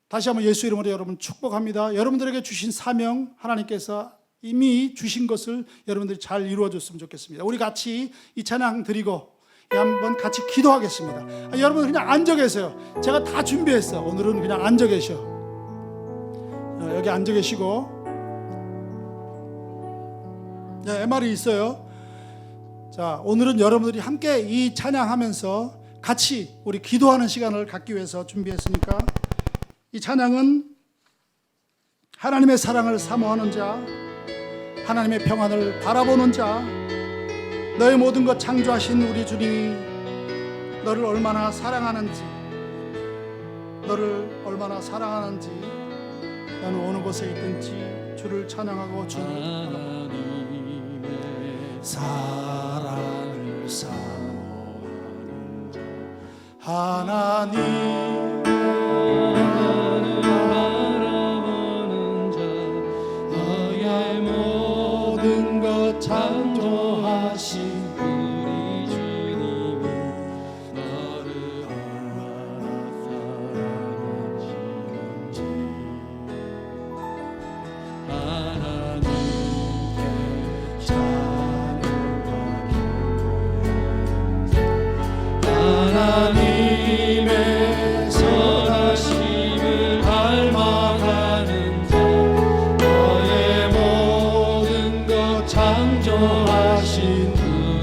다시 한번 예수 이름으로 여러분 축복합니다. 여러분들에게 주신 사명 하나님께서 이미 주신 것을 여러분들이 잘 이루어줬으면 좋겠습니다. 우리 같이 이 찬양 드리고 한번 같이 기도하겠습니다. 여러분 그냥 앉아 계세요. 제가 다 준비했어. 오늘은 그냥 앉아 계셔. 여기 앉아 계시고. 네, MR이 있어요. 자, 오늘은 여러분들이 함께 이 찬양하면서 같이 우리 기도하는 시간을 갖기 위해서 준비했으니까 이 찬양은 하나님의 사랑을 사모하는 자, 하나님의 평안을 바라보는 자, 너의 모든 것 창조하신 우리 주님이 너를 얼마나 사랑하는지, 너는 어느 곳에 있든지 주를 찬양하고 주를 사랑을 사모하는 자, 하나님 바라보는 자, 너의 모든 것 창조하신 우리 주님이 너를 얼마나 사랑하시는지 하나님의 선하심을 닮아가는 자, 너의 모든 것 창조하신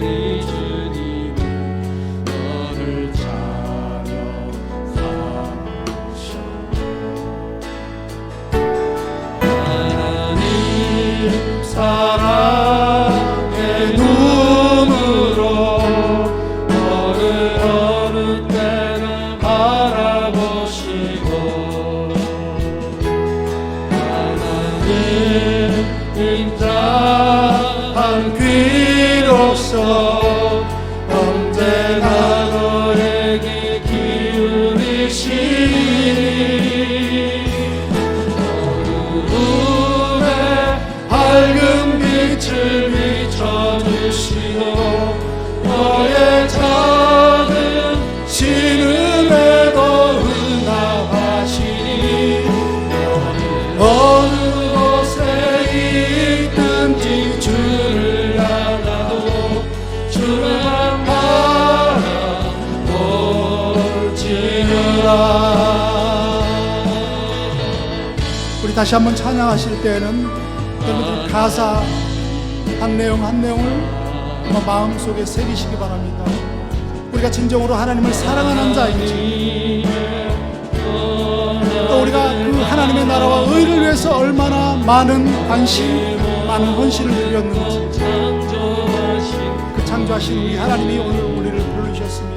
우리 주님이 너를 차려 삼으셔. 하나님 사랑의 눈으로 인자한 귀로서 언제나 너에게 기울이시니 어두움에 밝은 빛을 비춰주시고 너의 작은 신음에도 응답하시니 어느 주를 알아도 주만 바라볼지니라. 우리 다시 한번 찬양하실 때에는 여러분들 가사 한 내용 한 내용을 마음속에 새기시기 바랍니다. 우리가 진정으로 하나님을 사랑하는 자인지, 또 우리가 그 하나님의 나라와 의를 위해서 얼마나 많은 관심, 많은 헌신을 드렸는지, 그 창조하신 우리 하나님이 오늘 우리를 부르셨습니다.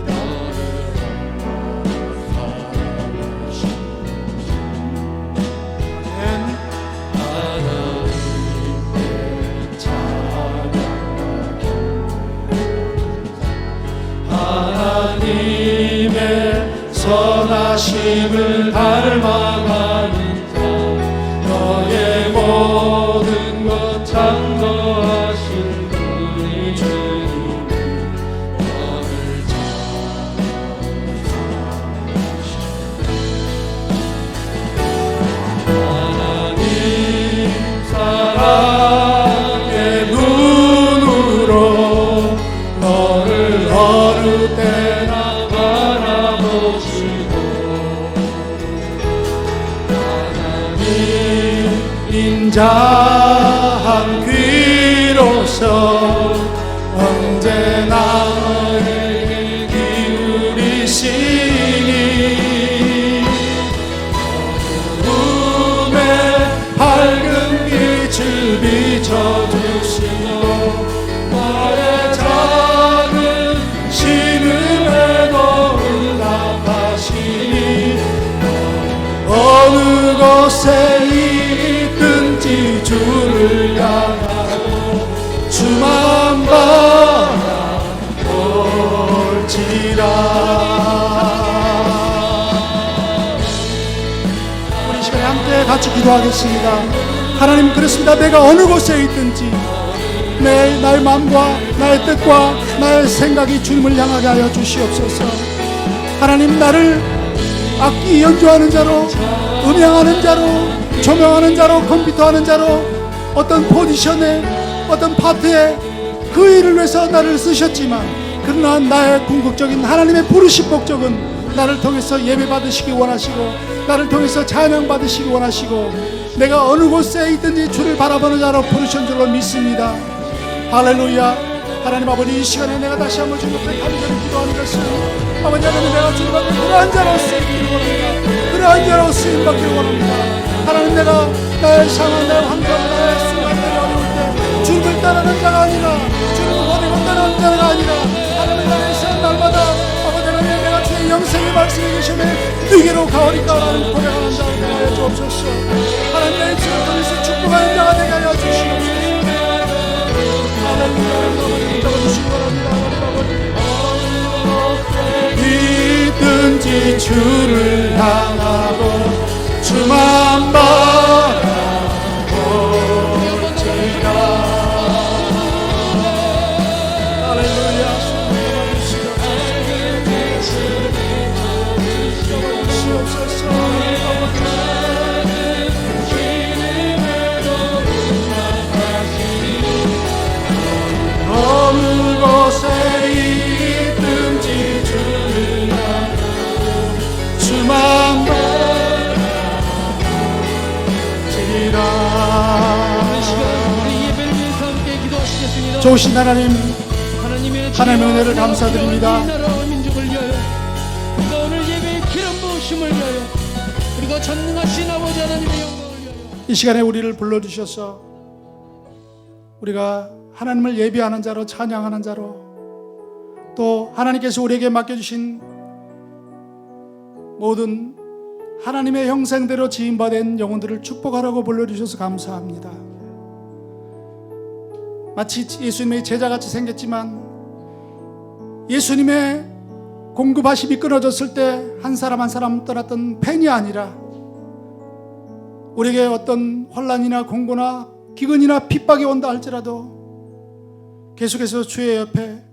하나님의 선하심을 닮아가는 자, 너의 모든 것 창조하신 우리 주님 너를 하나님 사랑의 눈으로 너를 어느 때나 바라보시고 인자한 귀로서 언제나 너에게 기울이시니 어두움에 밝은 빛을 비춰주시고 곳에 있든지 주를 향하고 주만 바라볼지라. 우리 시간에 함께 같이 기도하겠습니다. 하나님, 그렇습니다. 내가 어느 곳에 있든지 나의 마음과 나의 뜻과 나의 생각이 주님을 향하게 하여 주시옵소서. 하나님, 나를 악기 연주하는 자로, 음향하는 자로, 조명하는 자로, 컴퓨터 하는 자로, 어떤 포지션에, 어떤 파트에 그 일을 위해서 나를 쓰셨지만, 그러나 나의 궁극적인 하나님의 부르신 목적은 나를 통해서 예배 받으시기 원하시고, 나를 통해서 찬양 받으시기 원하시고, 내가 어느 곳에 있든지 주를 바라보는 자로 부르신 줄로 믿습니다. 할렐루야. 하나님 아버지, 이 시간에 내가 다시 한번 주님 앞에 간절히 기도하는 것은, 아버지 하나님, 내가 주님 앞에 그러한 자로 쓰임받기를 원합니다. 그러한 자로 쓰임받기를 원합니다. 하나님, 내가 나의 상황, 나의 환경, 나의 순간들이 어려울 때 주님을 따르는 자가 아니라, 주님을 버리고 따르는 자가 아니라, 하나님 나라에서 날마다 아버지 하나님, 내가 주의 영생의 말씀에 계시면 네게로 가오리까라는 고백하는 자가 되게 하여 주옵소서. 하나님, 나의 주를 통해서 축복하는 자가 되게 하여 주시옵소서. 있든지 주를 향하고 주만 바라볼지라. 할렐루야. 어느 곳에 있든지 주를 향하고 주만 바라볼지라. 좋으신 하나님, 하나님의 은혜를 감사드립니다. 민족을 위하여, 그리고 오늘 예배의 기름 부으심을 위하여, 그리고 전능하신 아버지 하나님의 영광을 위하여 이 시간에 우리를 불러주셔서 우리가 하나님을 예배하는 자로, 찬양하는 자로, 또 하나님께서 우리에게 맡겨주신 모든 하나님의 형상대로 지음받은 영혼들을 축복하라고 불러주셔서 감사합니다. 마치 예수님의 제자같이 생겼지만 예수님의 공급하심이 끊어졌을 때 한 사람 한 사람 떠났던 팬이 아니라, 우리에게 어떤 환난이나 공고나 기근이나 핍박이 온다 할지라도 계속해서 주의 옆에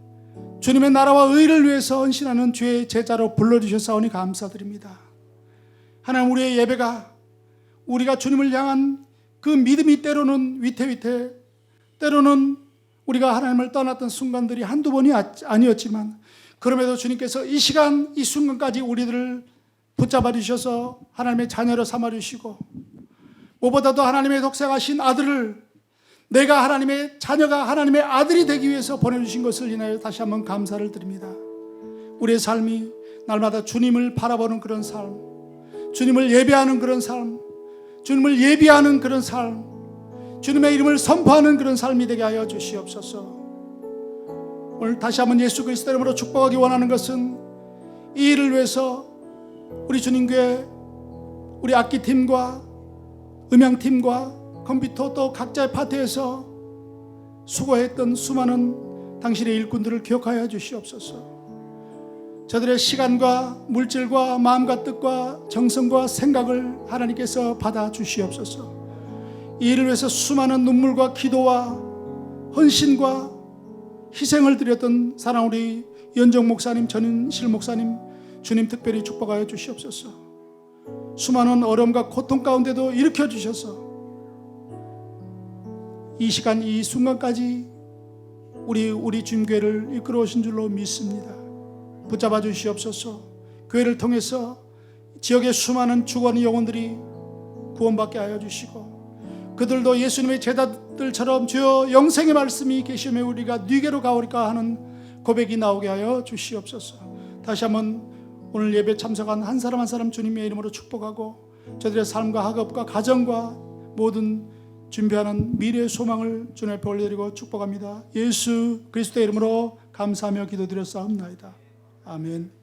주님의 나라와 의를 위해서 헌신하는 주의 제자로 불러주셔서오니 감사드립니다. 하나님, 우리의 예배가 우리가 주님을 향한 그 믿음이 때로는 위태위태, 때로는 우리가 하나님을 떠났던 순간들이 한두 번이 아니었지만, 그럼에도 주님께서 이 시간 이 순간까지 우리들을 붙잡아 주셔서 하나님의 자녀로 삼아 주시고, 무엇보다도 하나님의 독생하신 아들을 내가 하나님의 자녀가 하나님의 아들이 되기 위해서 보내주신 것을 인하여 다시 한번 감사를 드립니다. 우리의 삶이 날마다 주님을 바라보는 그런 삶, 주님을 예배하는 그런 삶, 주님을 예비하는 그런 삶, 주님의 이름을 선포하는 그런 삶이 되게 하여 주시옵소서. 오늘 다시 한번 예수 그리스도 이름으로 축복하기 원하는 것은, 이 일을 위해서 우리 주님교회 우리 악기팀과 음향팀과 컴퓨터 또 각자의 파트에서 수고했던 수많은 당신의 일꾼들을 기억하여 주시옵소서. 저들의 시간과 물질과 마음과 뜻과 정성과 생각을 하나님께서 받아 주시옵소서. 이 일을 위해서 수많은 눈물과 기도와 헌신과 희생을 드렸던 사랑 우리 연정 목사님, 전인실 목사님, 주님 특별히 축복하여 주시옵소서. 수많은 어려움과 고통 가운데도 일으켜 주셔서 이 시간 이 순간까지 우리 주님교회를 이끌어 오신 줄로 믿습니다. 붙잡아 주시옵소서. 교회를 통해서 지역의 수많은 죽어가는 영혼들이 구원받게 하여 주시고, 그들도 예수님의 제자들처럼 주여 영생의 말씀이 계시며 우리가 네게로 가오리까 하는 고백이 나오게 하여 주시옵소서. 다시 한번 오늘 예배 참석한 한 사람 한 사람 주님의 이름으로 축복하고, 저들의 삶과 학업과 가정과 모든 준비하는 미래의 소망을 주님 앞에 올려드리고 축복합니다. 예수 그리스도의 이름으로 감사하며 기도드렸사옵나이다. 아멘.